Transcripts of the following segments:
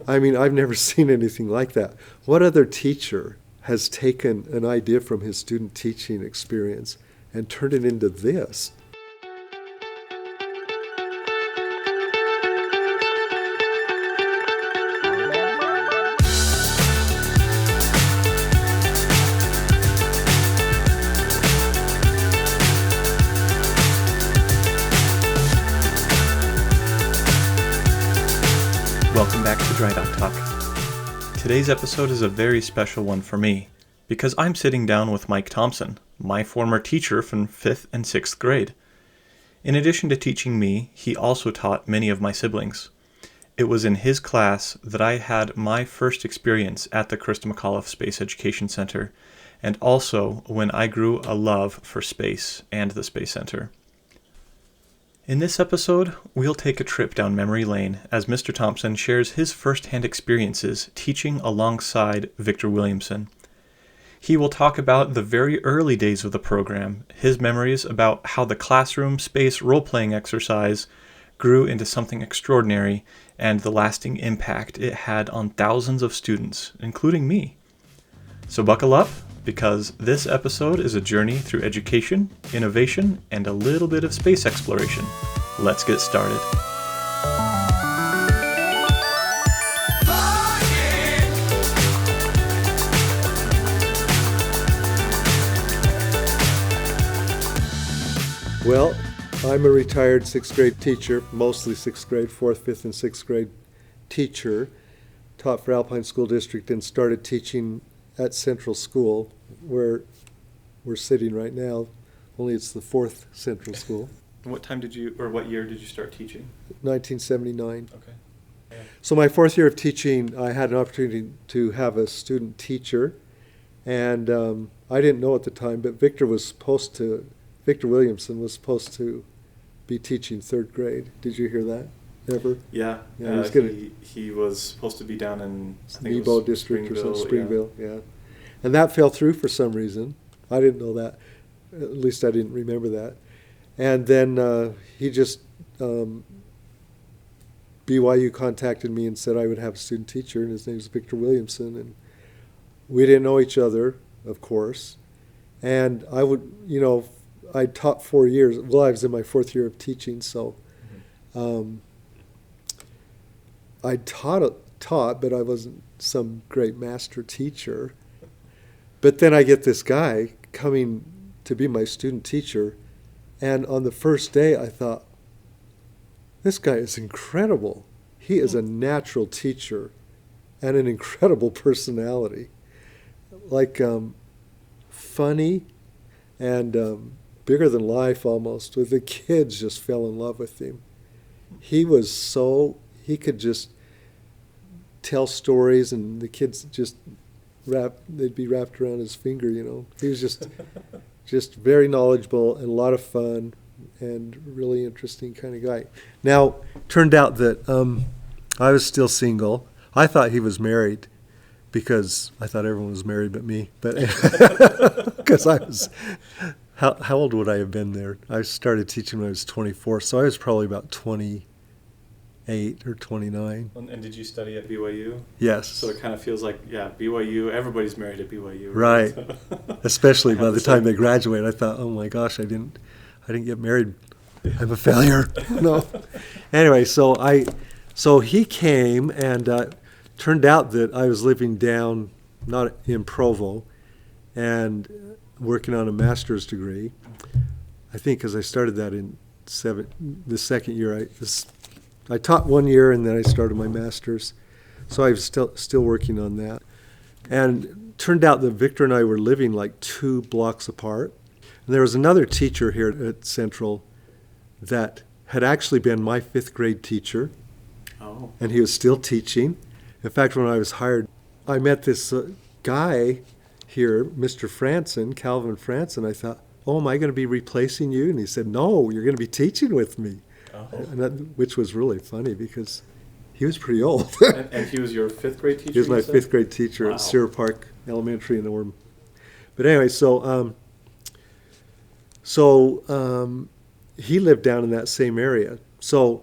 I mean, I've never seen anything like that. What other teacher has taken an idea from his student teaching experience and turned it into this? Welcome back to Drydock Talk. Today's episode is a very special one for me because I'm sitting down with Mike Thompson, my former teacher from 5th and 6th grade. In addition to teaching me, he also taught many of my siblings. It was in his class that I had my first experience at the Christa McAuliffe Space Education Center, and also when I grew a love for space and the Space Center. In this episode, we'll take a trip down memory lane as Mr. Thompson shares his first-hand experiences teaching alongside Victor Williamson. He will talk about the very early days of the program, his memories about how the classroom space role-playing exercise grew into something extraordinary, and the lasting impact it had on thousands of students, including me. So buckle up, because this episode is a journey through education, innovation, and a little bit of space exploration. Let's get started. Well, I'm a retired 6th grade teacher, mostly 6th grade, 4th, 5th, and 6th grade teacher. Taught for Alpine School District and started teaching at Central School, where we're sitting right now, only it's the 4th Central School. What year did you start teaching? 1979. Okay. Yeah. So my 4th year of teaching, I had an opportunity to have a student teacher, and I didn't know at the time, but Victor Williamson was supposed to be teaching 3rd grade. Did you hear that ever? Yeah, he was supposed to be down in Nebo District or something, Springville, yeah. And that fell through for some reason. I didn't know that. At least I didn't remember that. And then he just, BYU contacted me and said I would have a student teacher, and his name is Victor Williamson. And we didn't know each other, of course. And I taught 4 years. Well, I was in my 4th year of teaching, so I taught, but I wasn't some great master teacher. But then I get this guy coming to be my student teacher, and on the first day I thought, this guy is incredible. He is a natural teacher and an incredible personality. Like funny and bigger than life almost. The kids just fell in love with him. He could just tell stories, and the kids just they'd be wrapped around his finger, He was just very knowledgeable and a lot of fun and really interesting kind of guy. Now, turned out that I was still single. I thought he was married because I thought everyone was married but me. But because I was, how old would I have been there? I started teaching when I was 24, so I was probably about 28 or 29. And did you study at BYU? Yes. So it kind of feels like, BYU, everybody's married at BYU. Right. Especially by the time they graduate, I thought, oh my gosh, I didn't get married. I'm a failure. No. Anyway, so he came, and turned out that I was living down, not in Provo, and working on a master's degree. I think because I started that in the second year. I taught 1 year, and then I started my master's. So I was still working on that. And turned out that Victor and I were living like 2 blocks apart. And there was another teacher here at Central that had actually been my 5th grade teacher. Oh. And he was still teaching. In fact, when I was hired, I met this guy here, Mr. Franson, Calvin Franson. I thought, oh, am I going to be replacing you? And he said, no, you're going to be teaching with me. Oh. Which was really funny because he was pretty old. And he was your 5th grade teacher? He was my 5th grade teacher at Sierra Park Elementary in Orem. But anyway, so he lived down in that same area. So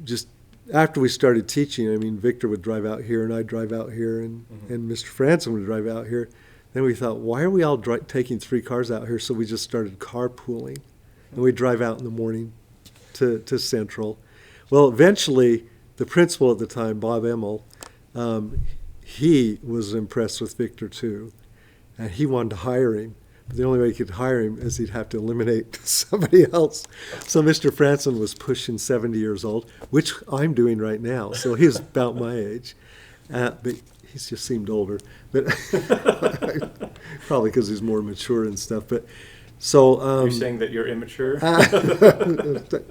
just after we started teaching, I mean, Victor would drive out here and I'd drive out here and Mr. Franson would drive out here. Then we thought, why are we all taking 3 cars out here? So we just started carpooling. And we'd drive out in the morning to Central. Well, eventually, the principal at the time, Bob Emmel, he was impressed with Victor too. And he wanted to hire him. But the only way he could hire him is he'd have to eliminate somebody else. So Mr. Franson was pushing 70 years old, which I'm doing right now. So he's about my age. But he just seemed older. But probably because he's more mature and stuff. But so You're saying that you're immature?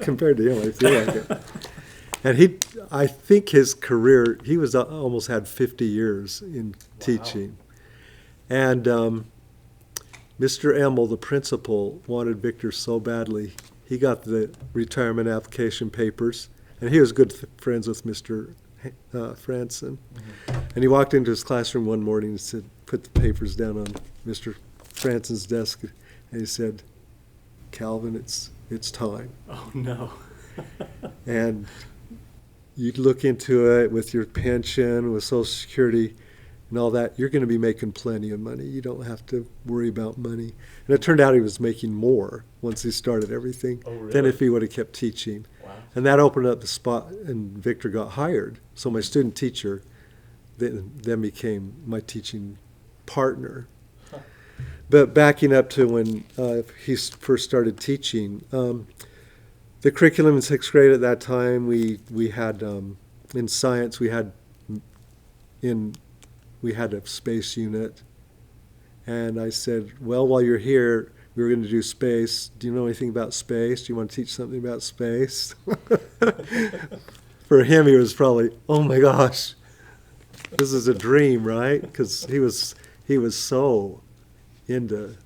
Compared to him, I feel like it. And I think his career, he was almost had 50 years in teaching. And Mr. Emmel, the principal, wanted Victor so badly. He got the retirement application papers, and he was good friends with Mr. Franson. And he walked into his classroom one morning and said, put the papers down on Mr. Franson's desk, and he said, "Calvin, it's time." Oh, no. And you'd look into it with your pension, with Social Security, and all that, you're going to be making plenty of money. You don't have to worry about money. And it turned out he was making more once he started everything than if he would have kept teaching. Wow. And that opened up the spot, and Victor got hired. So my student teacher then became my teaching partner. Huh. But backing up to when he first started teaching, the curriculum in 6th grade at that time, we had, in science, we had a space unit, and I said, well, while you're here, we were going to do space. Do you know anything about space? Do you want to teach something about space? For him, he was probably, oh my gosh, this is a dream, right? Because he was so into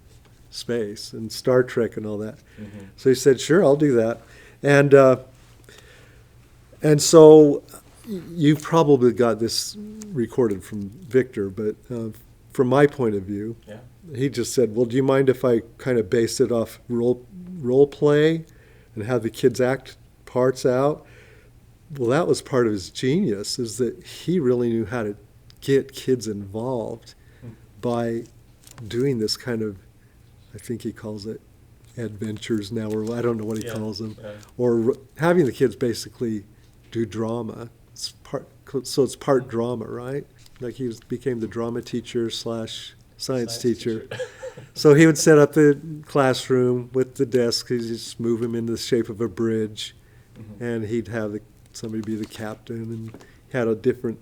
space and Star Trek and all that. Mm-hmm. So he said, sure, I'll do that. And so you've probably got this recorded from Victor, but from my point of view, he just said, well, do you mind if I kind of base it off role play and have the kids act parts out? Well, that was part of his genius, is that he really knew how to get kids involved by doing this kind of, I think he calls it adventures now, or I don't know what he calls them, or having the kids basically do drama. It's part drama, right? Like he became the drama teacher / science teacher. So he would set up the classroom with the desk. He'd just move him in the shape of a bridge, and he'd have somebody be the captain, and had a different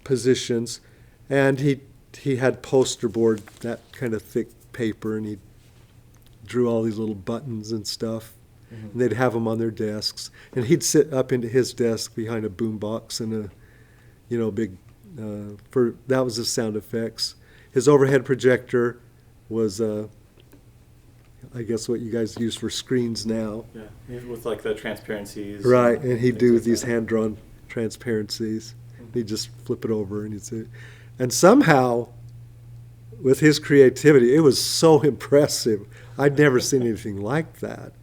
positions. And he had poster board, that kind of thick paper, and he drew all these little buttons and stuff. And they'd have them on their desks, and he'd sit up into his desk behind a boombox and a big that was his sound effects. His overhead projector was I guess what you guys use for screens now. Yeah, with like the transparencies. Right, and he'd do these hand-drawn transparencies. He'd just flip it over, and he'd say, and somehow, with his creativity, it was so impressive. I'd never seen anything like that.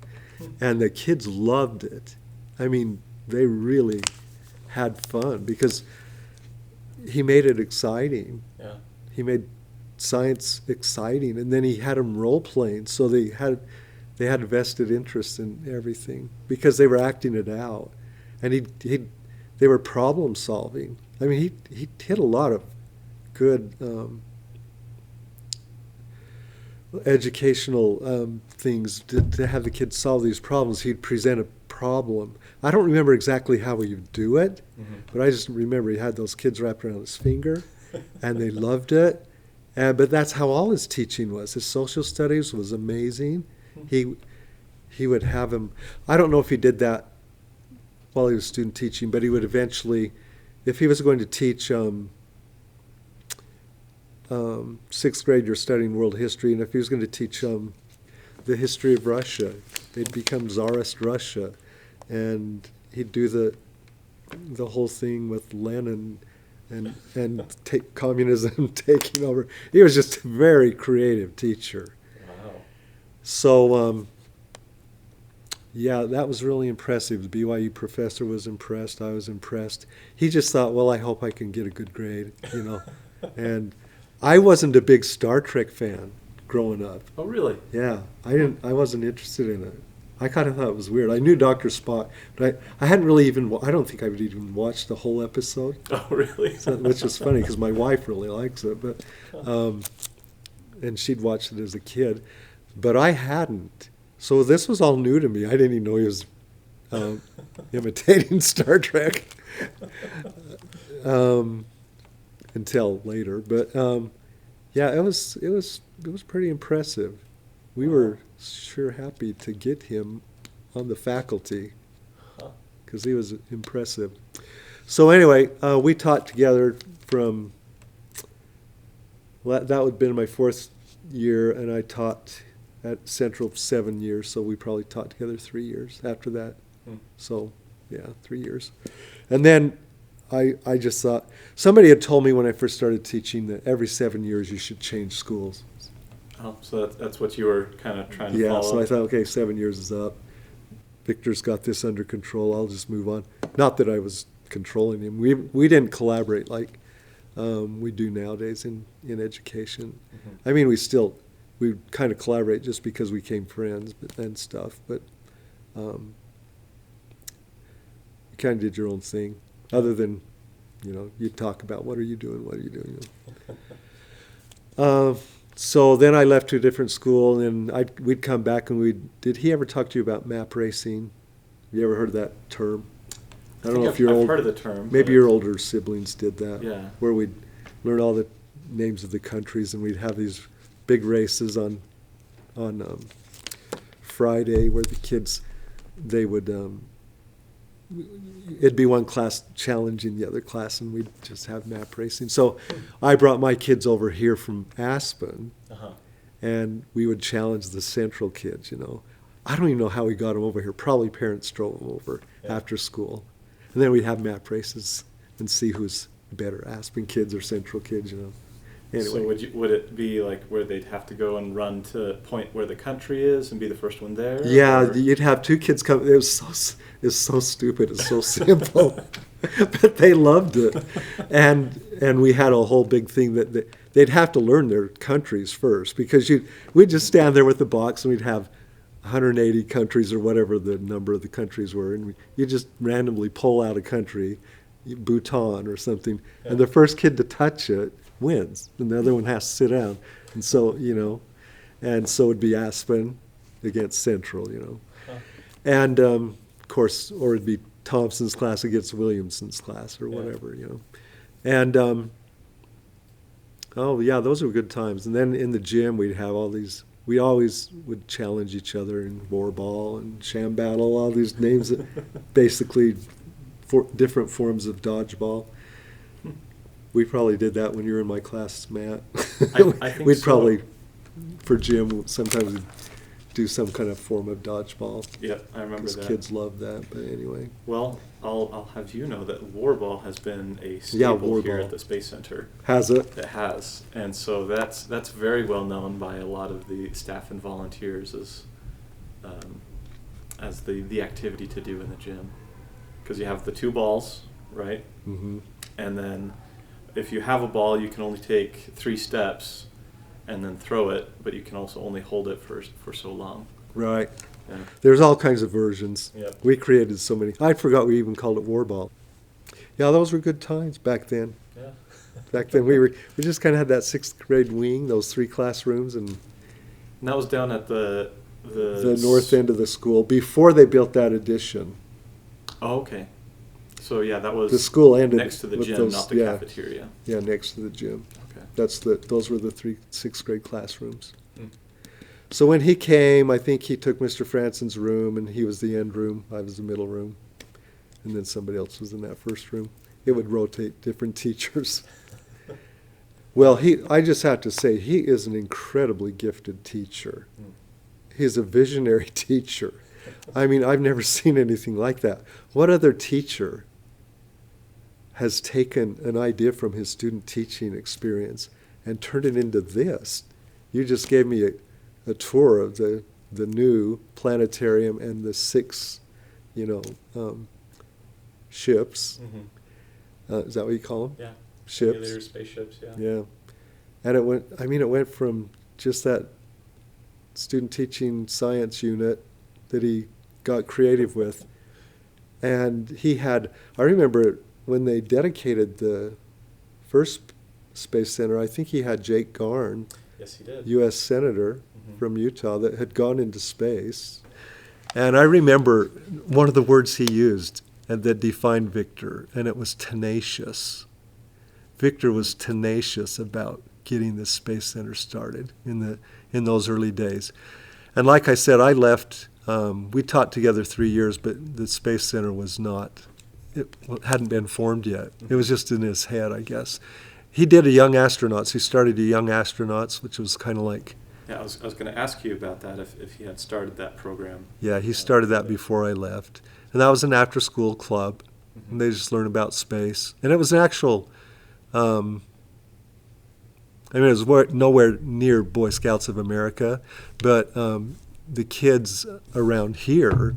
And the kids loved it. I mean, they really had fun because he made it exciting. Yeah. He made science exciting, and then he had them role playing, so they had a vested interest in everything because they were acting it out, and they were problem solving. I mean, he hit a lot of good educational things to have the kids solve these problems. He'd present a problem. I don't remember exactly how he would do it, but I just remember he had those kids wrapped around his finger, and they loved it. But that's how all his teaching was. His social studies was amazing. He would have him. I don't know if he did that while he was student teaching, but he would eventually, if he was going to teach 6th grade, you're studying world history, and if he was going to teach the history of Russia, they'd become Tsarist Russia, and he'd do the whole thing with Lenin and take communism taking over. He was just a very creative teacher. Wow. So Yeah, that was really impressive. The BYU professor was impressed. I was impressed. He just thought, well, I hope I can get a good grade, you know. And I wasn't a big Star Trek fan growing up. Oh, really? Yeah, I wasn't interested in it. I kind of thought it was weird. I knew Dr. Spock, but I hadn't really even, I don't think I would even watched the whole episode. Oh, really? Which is funny because my wife really likes it, but and she'd watched it as a kid, but I hadn't. So this was all new to me. I didn't even know he was imitating Star Trek until later. But yeah, it was pretty impressive. We were sure happy to get him on the faculty because he was impressive. So anyway, we taught together from, that would have been my 4th year, and I taught at Central 7 years, so we probably taught together 3 years after that. So, yeah, 3 years. And then I just thought, somebody had told me when I first started teaching that every 7 years you should change schools. Oh, so that's what you were kind of trying to Yeah, follow? so I thought, okay, 7 years is up. Victor's got this under control. I'll just move on. Not that I was controlling him. We didn't collaborate like we do nowadays in education. Mm-hmm. I mean, we kind of collaborate just because we became friends and stuff, but you kind of did your own thing, other than, you know, you'd talk about what are you doing, you know. So then I left to a different school, and we'd come back and did he ever talk to you about map racing? Have you ever heard of that term? I don't know if I've heard of the term. Maybe your older siblings did that. Yeah. Where we'd learn all the names of the countries, and we'd have these big races on Friday where the kids, they would, it'd be one class challenging the other class, and we'd just have map racing. So I brought my kids over here from Aspen, and we would challenge the Central kids, you know. I don't even know how we got them over here. Probably parents drove them over after school. And then we'd have map races and see who's better, Aspen kids or Central kids, you know. Anyway. So would it be like where they'd have to go and run to point where the country is and be the first one there? Yeah, or? You'd have 2 kids come. It was so stupid. It's so simple, but they loved it. And we had a whole big thing that they'd have to learn their countries first, because we'd just stand there with the box and we'd have 180 countries or whatever the number of the countries were, and you just randomly pull out a country, Bhutan or something, and the first kid to touch it wins, and the other one has to sit down. And so, you know, and so it'd be Aspen against Central, you know. And of course, or it'd be Thompson's class against Williamson's class or whatever, you know. And oh yeah, those were good times. And then in the gym we'd have all these, we always would challenge each other in war ball and sham battle, all these names that basically different forms of dodgeball. We probably did that when you were in my class, Matt. I think We'd so. probably, for gym, sometimes we'd do some kind of form of dodgeball. Yeah, I remember that. Because kids love that, but anyway. Well, I'll have you know that warball has been a staple here at the Space Center. Has it? It has, and so that's very well known by a lot of the staff and volunteers as the activity to do in the gym, because you have the 2 balls, right? Mm-hmm. And then if you have a ball, you can only take 3 steps and then throw it, but you can also only hold it for so long. Right. Yeah. There's all kinds of versions. Yep. We created so many. I forgot we even called it war ball. Yeah, those were good times back then. Yeah. Back then we just kind of had that 6th grade wing, those 3 classrooms, and that was down at the north end of the school before they built that addition. Oh, okay. So yeah, that was The school ended next to the with gym, those, not the cafeteria. Yeah, next to the gym. Okay. Those were the 3 6th grade classrooms. Mm. So when he came, I think he took Mr. Franson's room, and he was the end room. I was the middle room, and then somebody else was in that first room. It would rotate different teachers. Well, I just have to say, he is an incredibly gifted teacher. Mm. He's a visionary teacher. I mean, I've never seen anything like that. What other teacher has taken an idea from his student teaching experience and turned it into this? You just gave me a tour of the the new planetarium and the 6, ships. Is that what you call them? Yeah. Ships. Regular spaceships, yeah. Yeah. And it went from just that student teaching science unit that he got creative with. And I remember when they dedicated the first Space Center, I think he had Jake Garn, Yes, he did. U.S. Senator from Utah, that had gone into space. And I remember one of the words he used and that defined Victor, and it was tenacious. Victor was tenacious about getting the Space Center started in those early days. And like I said, I left. We taught together 3 years, but the Space Center it hadn't been formed yet. It was just in his head, I guess. He did a Young Astronauts. He started a Young Astronauts, which was kind of like... Yeah, I was going to ask you about that, if he had started that program. Yeah, he started that before I left. And that was an after-school club. And they just learned about space. And it was an actual... it was nowhere near Boy Scouts of America, but the kids around here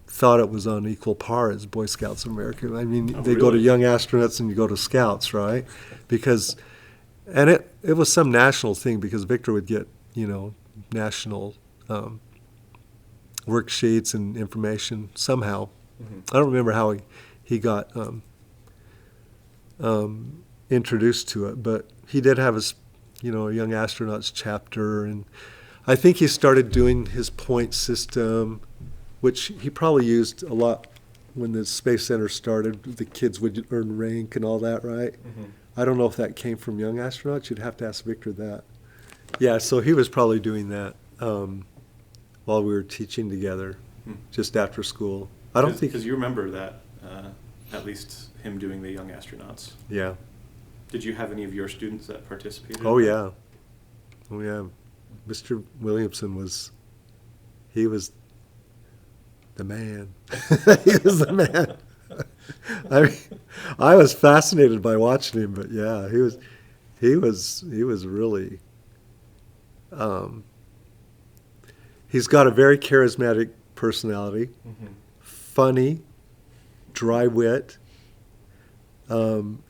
thought it was on equal par as Boy Scouts of America. I mean, they go to Young Astronauts and you go to Scouts, right? Because, and it was some national thing because Victor would get, national worksheets and information somehow. I don't remember how he got introduced to it, but he did have his, Young Astronauts chapter, and I think he started doing his point system, which he probably used a lot when the Space Center started. The kids would earn rank and all that, right? I don't know if that came from Young Astronauts. You'd have to ask Victor that. Yeah, so he was probably doing that while we were teaching together, just after school. I don't think... Because you remember that, at least him doing the Young Astronauts. Yeah. Did you have any of your students that participated? Oh, yeah. Oh, yeah. Mr. Williamson was the man. He was the man. I was fascinated by watching him, but yeah, he was really, he's got a very charismatic personality, funny, dry wit.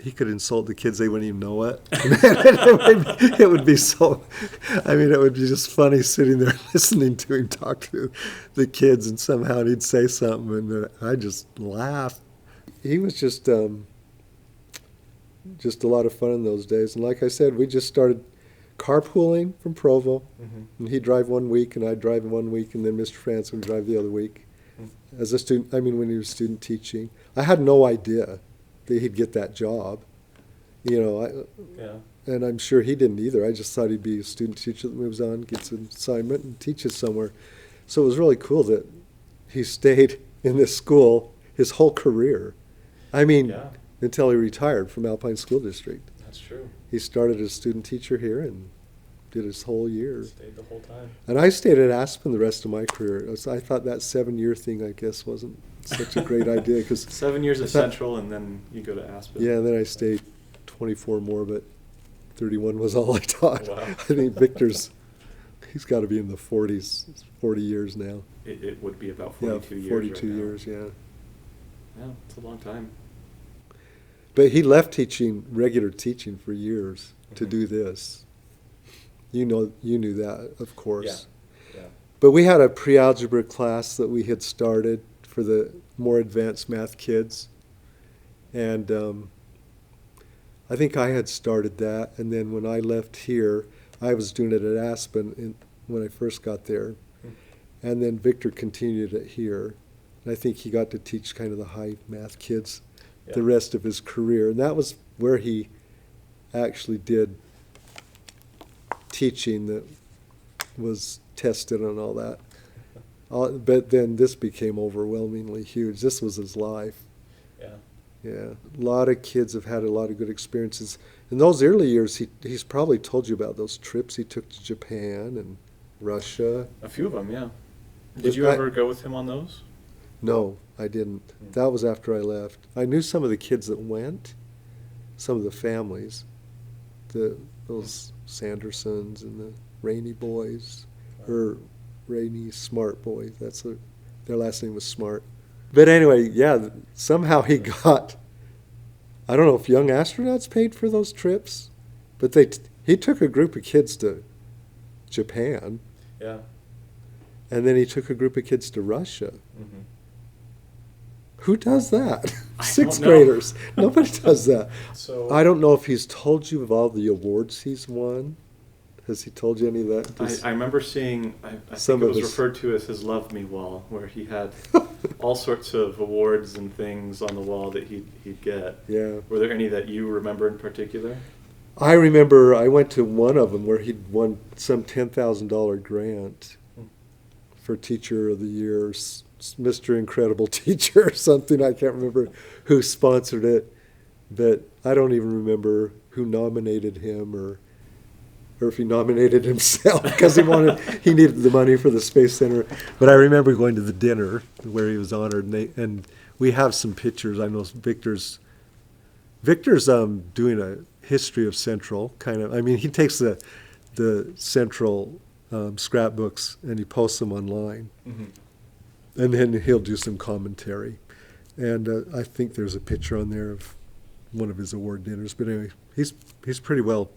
He could insult the kids, they wouldn't even know it. It would be so, it would be just funny sitting there listening to him talk to the kids, and somehow he'd say something and I just laugh. He was just a lot of fun in those days. And like I said, we just started carpooling from Provo, and he'd drive 1 week and I'd drive 1 week, and then Mr. France would drive the other week. As a student, when he was student teaching, I had no idea that he'd get that job, and I'm sure he didn't either. I just thought he'd be a student teacher that moves on, gets an assignment, and teaches somewhere. So it was really cool that he stayed in this school his whole career. Until he retired from Alpine School District. That's true. He started as a student teacher here and did his whole year. Stayed the whole time. And I stayed at Aspen the rest of my career. I thought that 7-year thing, I guess, wasn't such a great idea. 'Cause 7 years at Central, and then you go to Aspen. Yeah, and then I stayed 24 more, but 31 was all I taught. Wow. I think Victor's, he's got to be in the 40s, 40 years now. It would be about 42 years. 42 right years, yeah. Yeah, it's a long time. But he left regular teaching for years to do this. You knew that, of course. Yeah. But we had a pre-algebra class that we had started for the more advanced math kids. And I think I had started that. And then when I left here, I was doing it at Aspen when I first got there. And then Victor continued it here. And I think he got to teach kind of the high math kids the rest of his career. And that was where he actually did teaching that was tested and all that. But then this became overwhelmingly huge. This was his life. Yeah. A lot of kids have had a lot of good experiences. In those early years, he's probably told you about those trips he took to Japan and Russia. A few of them, yeah. Did you ever go with him on those? No, I didn't. That was after I left. I knew some of the kids that went, some of the families, those Sandersons and the Rainey boys, or Rainey Smart Boy. Their last name was Smart. But anyway, yeah, somehow he got, I don't know if young astronauts paid for those trips, but he took a group of kids to Japan. Yeah. And then he took a group of kids to Russia. Mm-hmm. Who does that? I Sixth don't know. graders. Nobody does that. So I don't know if he's told you of all the awards he's won. Has he told you any of that? I remember seeing, I Some think it of was us- referred to as his Love Me wall, where he had all sorts of awards and things on the wall that he'd get. Yeah. Were there any that you remember in particular? I remember I went to one of them where he'd won some $10,000 grant for Teacher of the Year, Mr. Incredible Teacher or something. I can't remember who sponsored it, but I don't even remember who nominated him or if he nominated himself because he needed the money for the Space Center. But I remember going to the dinner where he was honored, and we have some pictures. I know Victor's doing a history of Central, kind of. I mean, he takes the Central scrapbooks and he posts them online. Mm-hmm. And then he'll do some commentary. And I think there's a picture on there of one of his award dinners. But anyway, he's pretty well,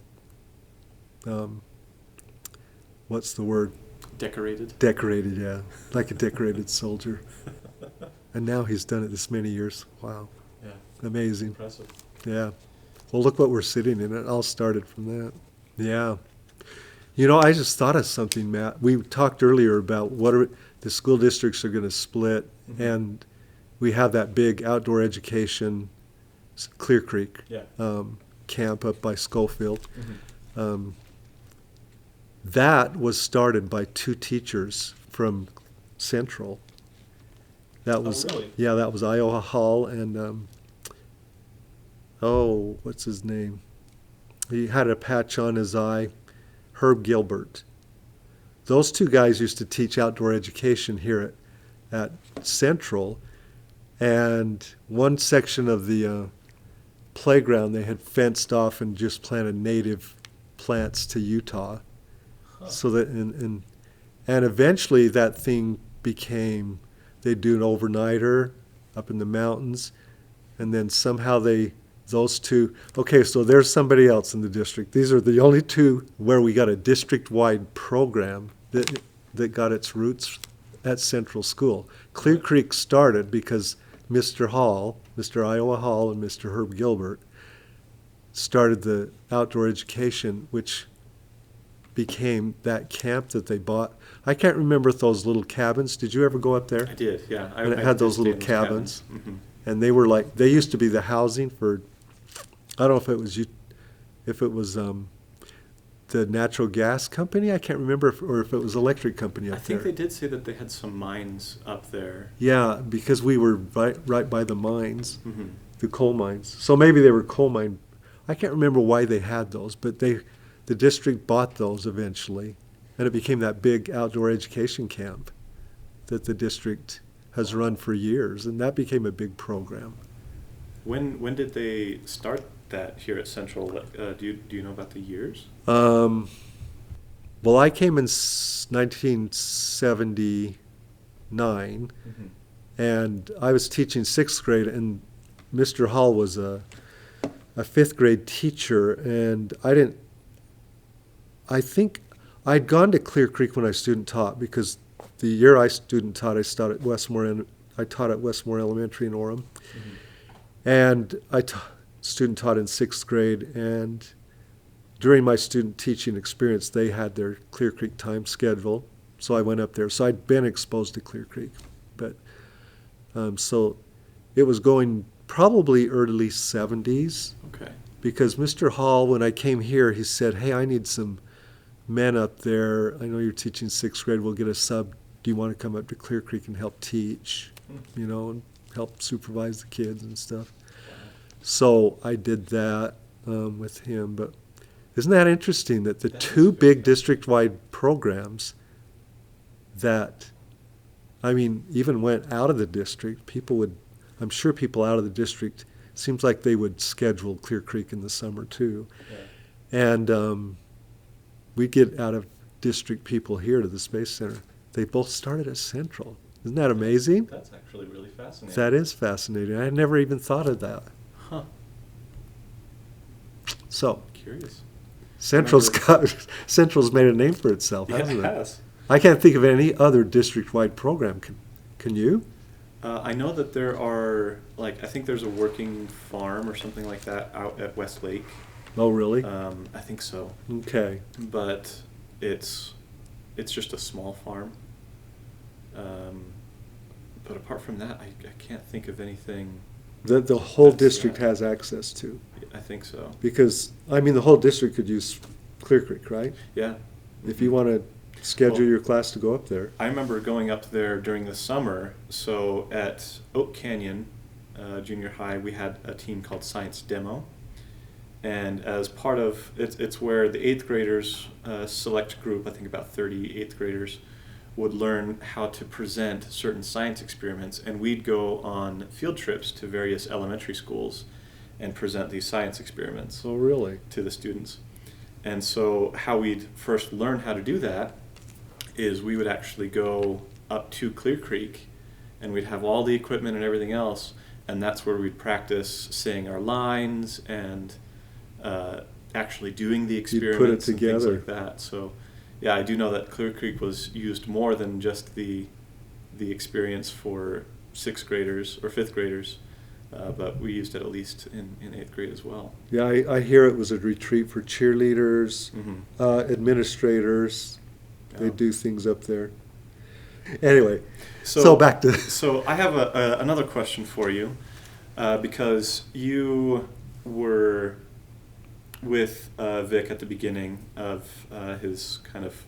what's the word? Decorated? Decorated, yeah. Like a decorated soldier. And now he's done it this many years. Wow. Yeah. Amazing. Impressive. Yeah. Well, look what we're sitting in. It all started from that. Yeah. You know, I just thought of something, Matt. We talked earlier about the school districts are going to split, Mm-hmm. and we have that big outdoor education, Clear Creek Yeah. camp up by Schofield. Mm-hmm. That was started by two teachers from Central. That was really? Yeah, that was Iowa Hall and what's his name? He had a patch on his eye. Herb Gilbert. Those two guys used to teach outdoor education here at Central, and one section of the playground they had fenced off and just planted native plants to Utah. Huh. So that and eventually that thing became, they'd do an overnighter up in the mountains, and then somehow those two, okay, so there's somebody else in the district. These are the only two where we got a district-wide program that got its roots at Central School. Clear Creek started because Mr. Iowa Hall, and Mr. Herb Gilbert started the outdoor education, which became that camp that they bought. I can't remember if those little cabins, did you ever go up there? I did, yeah. And it I had did those stay little in those cabins. Mm-hmm. And they were like, they used to be the housing for, I don't know if it was the natural gas company. I can't remember or if it was electric company up I think there. they did say that they had some mines up there. Yeah, because we were right by the mines, Mm-hmm. the coal mines. So maybe they were coal mine. I can't remember why they had those, but the district bought those eventually, and it became that big outdoor education camp that the district has run for years, and that became a big program. When did they start that here at Central? Do you know about the years? Well, I came in 1979, Mm-hmm. and I was teaching sixth grade, and Mr. Hall was a fifth grade teacher, and I think I'd gone to Clear Creek when I student taught, because the year I student taught, I taught at Westmore Elementary in Orem. Mm-hmm. And I student taught in sixth grade, and during my student teaching experience, they had their Clear Creek time schedule, so I went up there. So I'd been exposed to Clear Creek, but so it was going probably early 70s, Okay. because Mr. Hall, when I came here, he said, "Hey, I need some men up there. I know you're teaching sixth grade. We'll get a sub. Do you want to come up to Clear Creek and help teach, and help supervise the kids and stuff?" So I did that with him. But isn't that interesting that the two big district-wide programs that, I mean, even went out of the district, I'm sure people out of the district, seems like they would schedule Clear Creek in the summer too. Yeah. And we'd get out of district people here to the Space Center. they both started at Central. Isn't that amazing? That's actually really fascinating. That is fascinating. I had never even thought of that. Huh. So, Curious. Central's made a name for itself, Yeah, hasn't it it? has. I can't think of any other district-wide program. Can you? I know that there are, I think there's a working farm or something like that out at Westlake. Oh, really? I think so. Okay. But it's just a small farm. But apart from that, I can't think of anything. That the whole That's, district has access to. I think so. Because, the whole district could use Clear Creek, right? Yeah. If you want to schedule Well, your class to go up there. I remember going up there during the summer. So at Oak Canyon Junior High, we had a team called Science Demo. And as part of it's where the 8th graders, select group, I think about 30 8th graders, would learn how to present certain science experiments. And we'd go on field trips to various elementary schools and present these science experiments Oh, really? to the students. And so how we'd first learn how to do that is we would actually go up to Clear Creek, and we'd have all the equipment and everything else, and that's where we'd practice saying our lines and actually doing the experiments and things like that. So, yeah, I do know that Clear Creek was used more than just the experience for 6th graders or 5th graders, but we used it at least in 8th grade as well. Yeah, I hear it was a retreat for cheerleaders, administrators. Yeah. They do things up there. Anyway, so back to... So I have another question for you, because you were with Vic at the beginning of his kind of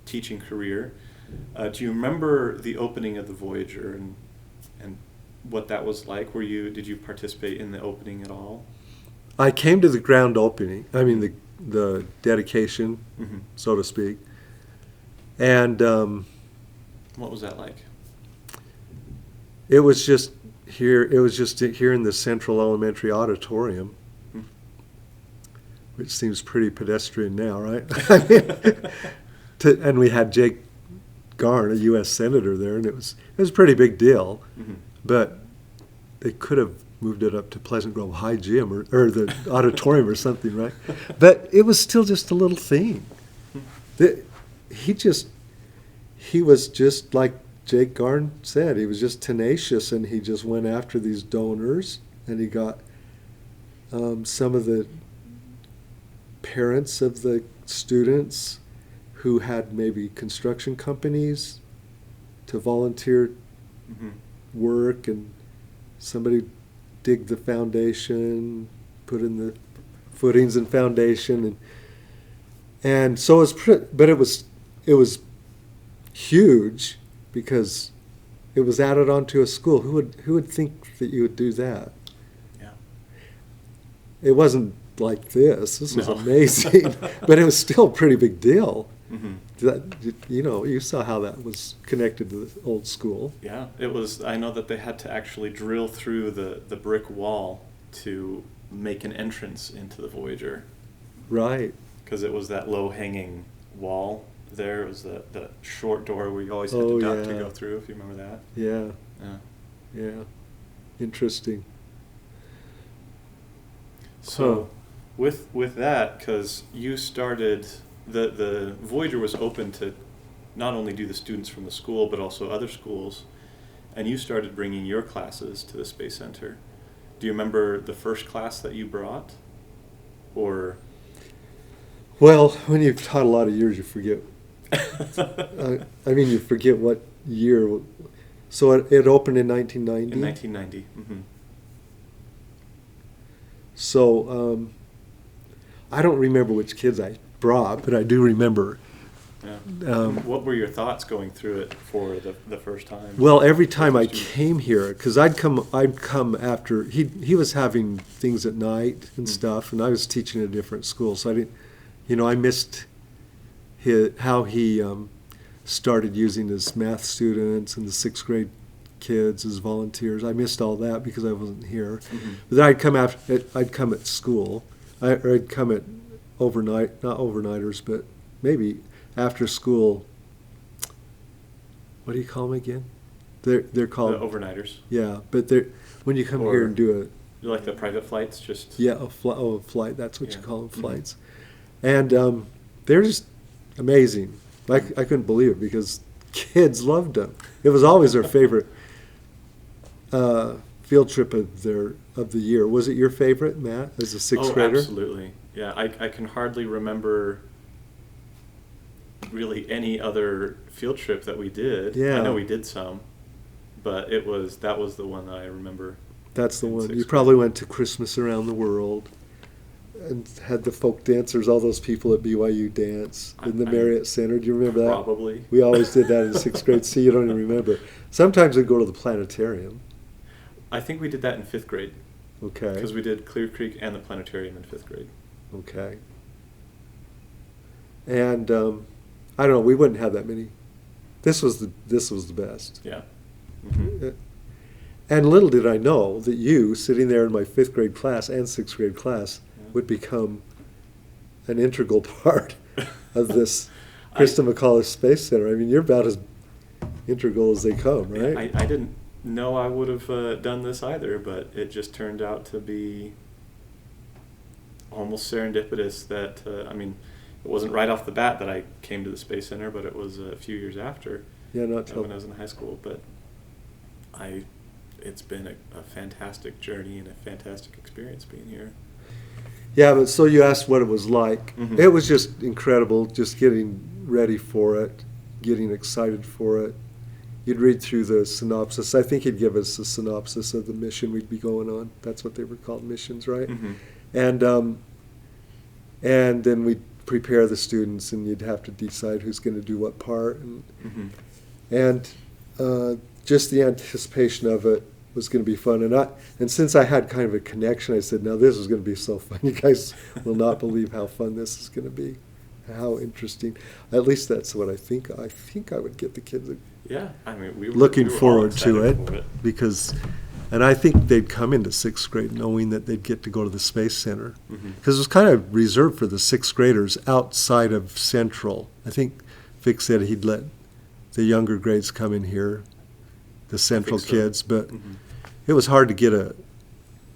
teaching career. Do you remember the opening of the Voyager and what that was like? Did you participate in the opening at all? I came to the ground opening, the dedication, so to speak. And what was that like? it was just here in the Central Elementary Auditorium, which seems pretty pedestrian now, right? And we had Jake Garn, a U.S. Senator, there, and it was a pretty big deal. But they could have moved it up to Pleasant Grove High Gym or the auditorium or something, right? But it was still just a little thing. He was just like Jake Garn said. He was just tenacious, and he just went after these donors, and he got some of the parents of the students who had maybe construction companies to volunteer work, and somebody dig the foundation, put in the footings and foundation, and so it was huge because it was added onto a school. Who would think that you would do that? Yeah. It wasn't like this. This was No. amazing, but it was still a pretty big deal. You saw how that was connected to the old school. Yeah, it was. I know that they had to actually drill through the brick wall to make an entrance into the Voyager. Right. Because it was that low-hanging wall there. It was the short door where you always had to duck to go through, if you remember that. Yeah. Yeah. Yeah. Interesting. So with that, because you started, the Voyager was open to not only do the students from the school, but also other schools, and you started bringing your classes to the Space Center. Do you remember the first class that you brought? Or... Well, when you've taught a lot of years, you forget. You forget what year. So it opened in 1990? In 1990. So I don't remember which kids I brought, but I do remember. Yeah. What were your thoughts going through it for the first time? Well, every time I came here, because I'd come after he was having things at night and stuff, and I was teaching at a different school, so I didn't. I missed how he started using his math students and the 6th grade kids as volunteers. I missed all that because I wasn't here. But then I'd come at school. I'd come at overnight, not overnighters, but maybe after school what do you call them again? They're called The overnighters. Yeah, but they're when you come Or- here and do Like the private flights, just a flight. That's what you Yeah. call them, Mhm. flights. And they're just amazing. I couldn't believe it because kids loved them. It was always their favorite field trip of the year. Was it your favorite, Matt, as a sixth grader? Absolutely. Yeah, I can hardly remember really any other field trip that we did. Yeah. I know we did some, but that was the one that I remember. That's the in one. sixth You grade. probably went to Christmas Around the World and had the folk dancers, all those people at BYU dance in the I- Marriott Center. Do you remember that? Probably. We always did that in sixth grade. See, you don't even remember. Sometimes we'd go to the planetarium. I think we did that in fifth grade Okay. because we did Clear Creek and the planetarium in fifth grade. Okay. And I don't know. We wouldn't have that many. This was the best. Yeah. Hmm. And little did I know that you, sitting there in my fifth grade class and sixth grade class, would become an integral part of this Christa McAuliffe Space Center. I mean, you're about as integral as they come, right? I didn't know I would have done this either, but it just turned out to be almost serendipitous that, it wasn't right off the bat that I came to the Space Center, but it was a few years after Yeah, not when I was in high school. But it's been a fantastic journey and a fantastic experience being here. Yeah, but so you asked what it was like. Mhm. It was just incredible, just getting ready for it, getting excited for it. You'd read through the synopsis. I think he'd give us a synopsis of the mission we'd be going on. That's what they were called, missions, right? Mm-hmm. And then we'd prepare the students, and you'd have to decide who's going to do what part. Mm-hmm. And just the anticipation of it was going to be fun. And since I had kind of a connection, I said, now this is going to be so fun. You guys will not believe how fun this is going to be, how interesting. At least that's what I think. I think I would get the kids Yeah, we were looking all forward to excited it, for because, and I think they'd come into sixth grade knowing that they'd get to go to the Space Center, Mhm. because it was kind of reserved for the sixth graders outside of Central. I think Vic said he'd let the younger grades come in here, the Central so. kids, but Mhm. it was hard to get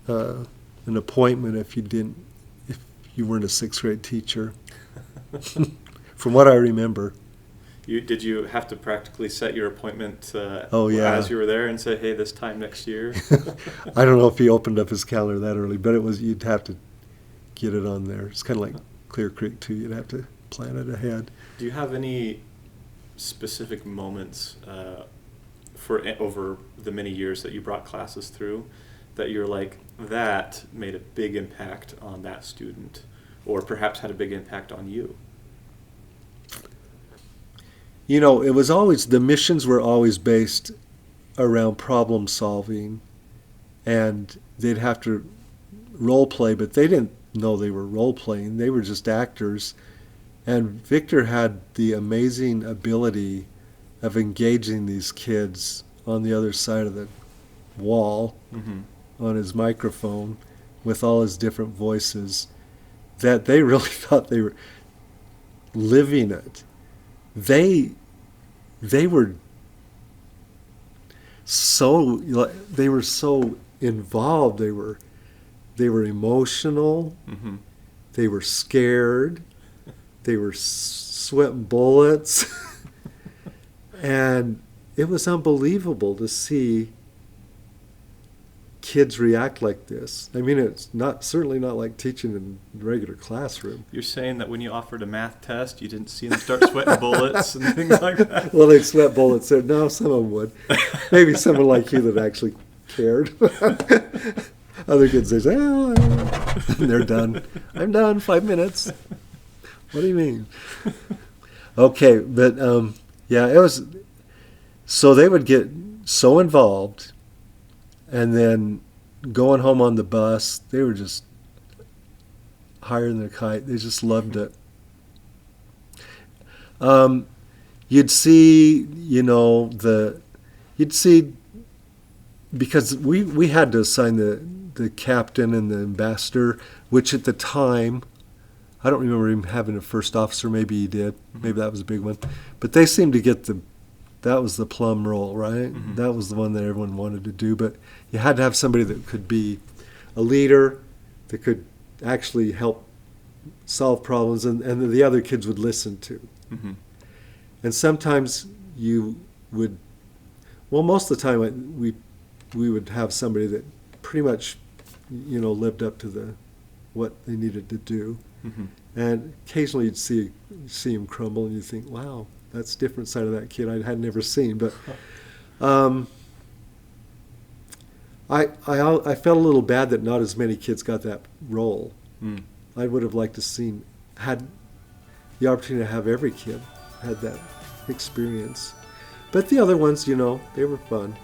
an appointment if you weren't a sixth grade teacher, from what I remember. Did you have to practically set your appointment Oh, yeah. as you were there and say, hey, this time next year? I don't know if he opened up his calendar that early, but you'd have to get it on there. It's kind of like Clear Creek too. You'd have to plan it ahead. Do you have any specific moments over the many years that you brought classes through that you're like, that made a big impact on that student, or perhaps had a big impact on you? You know, the missions were always based around problem solving, and they'd have to role play, but they didn't know they were role playing. They were just actors. And Victor had the amazing ability of engaging these kids on the other side of the wall Mm-hmm. on his microphone with all his different voices, that they really thought they were living it. They were so involved. They were emotional. Mm-hmm. They were scared. They were sweating bullets. And it was unbelievable to see kids react like this. I mean, it's certainly not like teaching in a regular classroom. You're saying that when you offered a math test, you didn't see them start sweating bullets and things like that? Well, they'd sweat bullets there. No, some of them would. Maybe someone like you that actually cared. Other kids, they say, oh, and they're done. I'm done, 5 minutes. What do you mean? Okay, but yeah, it was, so they would get so involved, and then going home on the bus, they were just higher than a kite. They just loved it. You'd see, because we had to assign the captain and the ambassador, which at the time, I don't remember him having a first officer. Maybe he did. Maybe that was a big one. But they seemed to get the that was the plum role, right? Mhm. That was the one that everyone wanted to do, but you had to have somebody that could be a leader, that could actually help solve problems, and the other kids would listen to. Mm-hmm. And sometimes you would, well, most of the time we would have somebody that pretty much, lived up to what they needed to do. Mm-hmm. And occasionally you'd see him crumble, and you'd think, wow, that's a different side of that kid I had never seen. But I felt a little bad that not as many kids got that role. Mm. I would have liked to had the opportunity to have every kid had that experience. But the other ones, they were fun.